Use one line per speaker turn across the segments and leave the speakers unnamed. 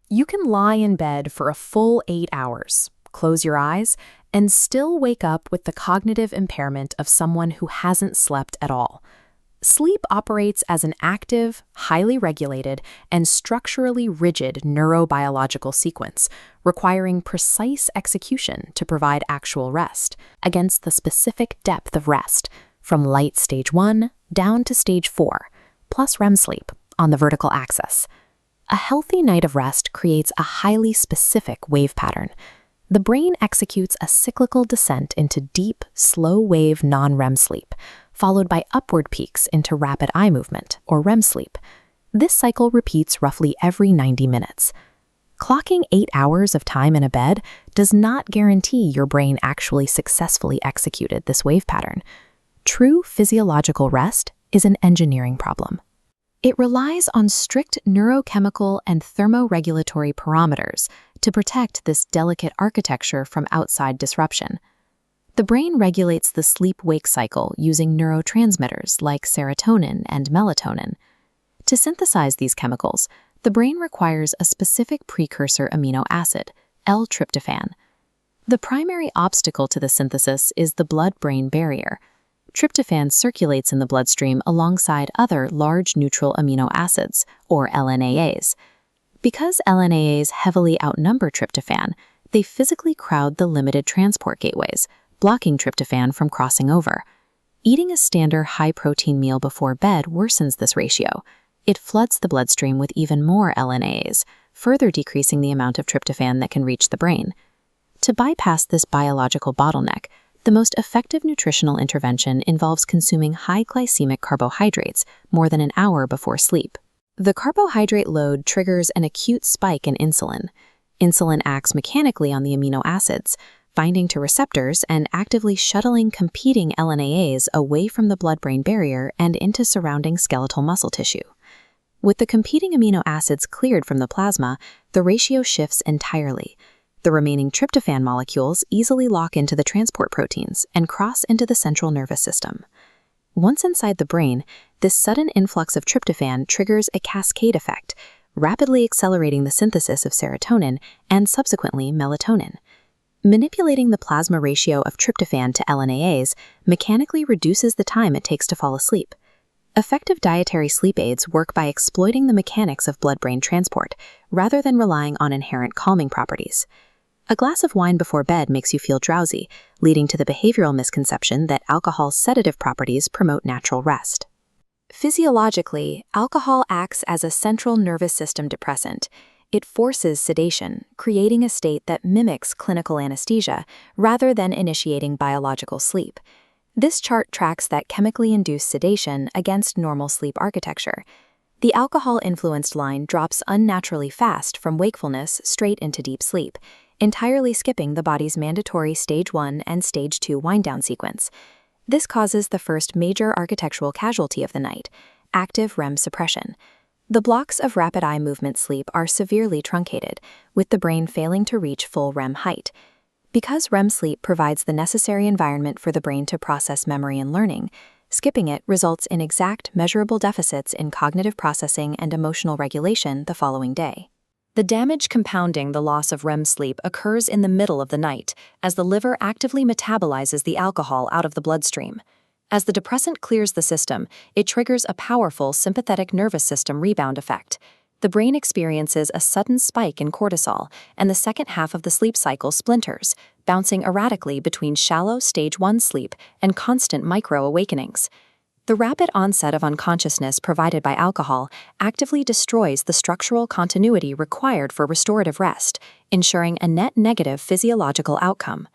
You can lie in bed for a full 8 hours, close your eyes, and still wake up with the cognitive impairment of someone who hasn't slept at all. Sleep operates as an active, highly regulated, and structurally rigid neurobiological sequence, requiring precise execution to provide actual rest, against the specific depth of rest, from light stage 1 down to stage 4, plus REM sleep on the vertical axis. A healthy night of rest creates a highly specific wave pattern. The brain executes a cyclical descent into deep, slow-wave non-REM sleep, followed by upward peaks into rapid eye movement, or REM sleep. This cycle repeats roughly every 90 minutes. Clocking 8 hours of time in a bed does not guarantee your brain actually successfully executed this wave pattern. True physiological rest is an engineering problem. It relies on strict neurochemical and thermoregulatory parameters to protect this delicate architecture from outside disruption. The brain regulates the sleep-wake cycle using neurotransmitters like serotonin and melatonin. To synthesize these chemicals, the brain requires a specific precursor amino acid, L-tryptophan. The primary obstacle to the synthesis is the blood-brain barrier. Tryptophan circulates in the bloodstream alongside other large neutral amino acids, or LNAs. Because LNAs heavily outnumber tryptophan, they physically crowd the limited transport gateways, blocking tryptophan from crossing over. Eating a standard high-protein meal before bed worsens this ratio. It floods the bloodstream with even more LNAs, further decreasing the amount of tryptophan that can reach the brain. To bypass this biological bottleneck, the most effective nutritional intervention involves consuming high glycemic carbohydrates more than an hour before sleep. The carbohydrate load triggers an acute spike in insulin. Insulin acts mechanically on the amino acids, binding to receptors and actively shuttling competing LNAs away from the blood-brain barrier and into surrounding skeletal muscle tissue. With the competing amino acids cleared from the plasma, the ratio shifts entirely. The remaining tryptophan molecules easily lock into the transport proteins and cross into the central nervous system. Once inside the brain, this sudden influx of tryptophan triggers a cascade effect, rapidly accelerating the synthesis of serotonin and subsequently melatonin. Manipulating the plasma ratio of tryptophan to LNAs mechanically reduces the time it takes to fall asleep. Effective dietary sleep aids work by exploiting the mechanics of blood-brain transport, rather than relying on inherent calming properties. A glass of wine before bed makes you feel drowsy, leading to the behavioral misconception that alcohol's sedative properties promote natural rest. Physiologically, alcohol acts as a central nervous system depressant. It forces sedation, creating a state that mimics clinical anesthesia rather than initiating biological sleep. This chart tracks that chemically induced sedation against normal sleep architecture. The alcohol-influenced line drops unnaturally fast from wakefulness straight into deep sleep, entirely skipping the body's mandatory stage 1 and stage 2 wind-down sequence. This causes the first major architectural casualty of the night, active REM suppression. The blocks of rapid eye movement sleep are severely truncated, with the brain failing to reach full REM height. Because REM sleep provides the necessary environment for the brain to process memory and learning, skipping it results in exact, measurable deficits in cognitive processing and emotional regulation the following day. The damage compounding the loss of REM sleep occurs in the middle of the night, as the liver actively metabolizes the alcohol out of the bloodstream. As the depressant clears the system, it triggers a powerful sympathetic nervous system rebound effect. The brain experiences a sudden spike in cortisol, and the second half of the sleep cycle splinters, bouncing erratically between shallow stage 1 sleep and constant micro-awakenings. The rapid onset of unconsciousness provided by alcohol actively destroys the structural continuity required for restorative rest, ensuring a net negative physiological outcome.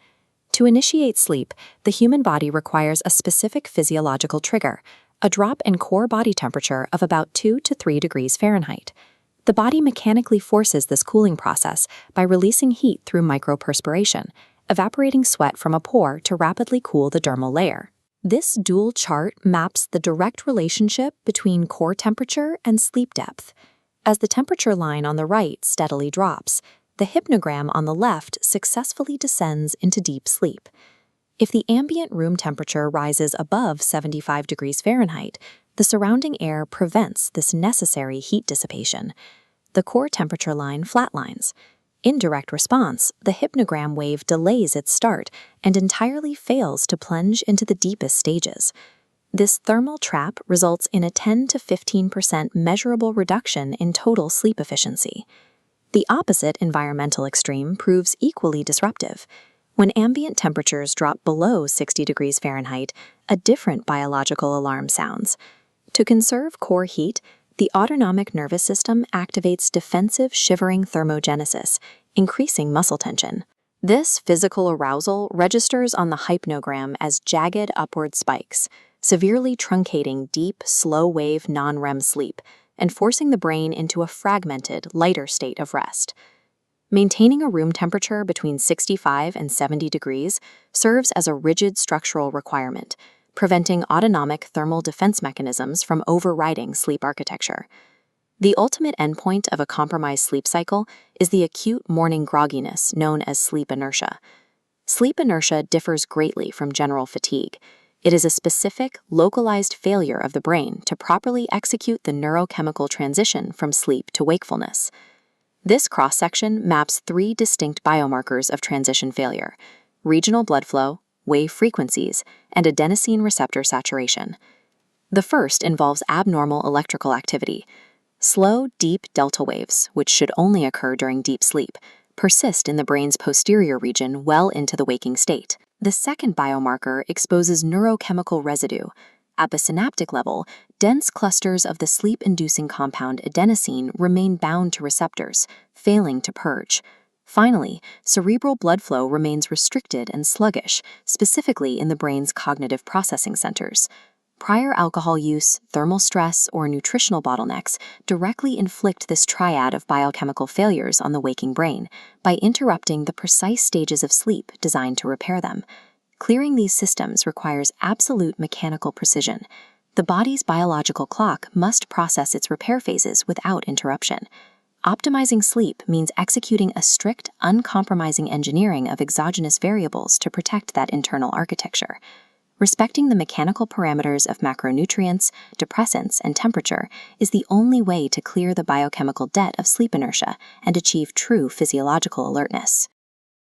To initiate sleep, the human body requires a specific physiological trigger, a drop in core body temperature of about 2 to 3 degrees Fahrenheit. The body mechanically forces this cooling process by releasing heat through microperspiration, evaporating sweat from a pore to rapidly cool the dermal layer. This dual chart maps the direct relationship between core temperature and sleep depth. As the temperature line on the right steadily drops, the hypnogram on the left successfully descends into deep sleep. If the ambient room temperature rises above 75 degrees Fahrenheit, the surrounding air prevents this necessary heat dissipation. the core temperature line flatlines. In direct response, the hypnogram wave delays its start and entirely fails to plunge into the deepest stages. This thermal trap results in a 10 to 15% measurable reduction in total sleep efficiency. The opposite environmental extreme proves equally disruptive. When ambient temperatures drop below 60 degrees Fahrenheit, a different biological alarm sounds. To conserve core heat, the autonomic nervous system activates defensive shivering thermogenesis, increasing muscle tension. This physical arousal registers on the hypnogram as jagged upward spikes, severely truncating deep, slow-wave non-REM sleep and forcing the brain into a fragmented, lighter state of rest. Maintaining a room temperature between 65 and 70 degrees serves as a rigid structural requirement, preventing autonomic thermal defense mechanisms from overriding sleep architecture. The ultimate endpoint of a compromised sleep cycle is the acute morning grogginess known as sleep inertia. Sleep inertia differs greatly from general fatigue. It is a specific, localized failure of the brain to properly execute the neurochemical transition from sleep to wakefulness. This cross-section maps 3 distinct biomarkers of transition failure: regional blood flow, wave frequencies, and adenosine receptor saturation. The first involves abnormal electrical activity. Slow, deep delta waves, which should only occur during deep sleep, persist in the brain's posterior region well into the waking state. The second biomarker exposes neurochemical residue. At the synaptic level, dense clusters of the sleep-inducing compound adenosine remain bound to receptors, failing to purge. Finally, cerebral blood flow remains restricted and sluggish, specifically in the brain's cognitive processing centers. Prior alcohol use, thermal stress, or nutritional bottlenecks directly inflict this triad of biochemical failures on the waking brain by interrupting the precise stages of sleep designed to repair them. Clearing these systems requires absolute mechanical precision. The body's biological clock must process its repair phases without interruption. Optimizing sleep means executing a strict, uncompromising engineering of exogenous variables to protect that internal architecture. Respecting the mechanical parameters of macronutrients, depressants, and temperature is the only way to clear the biochemical debt of sleep inertia and achieve true physiological alertness.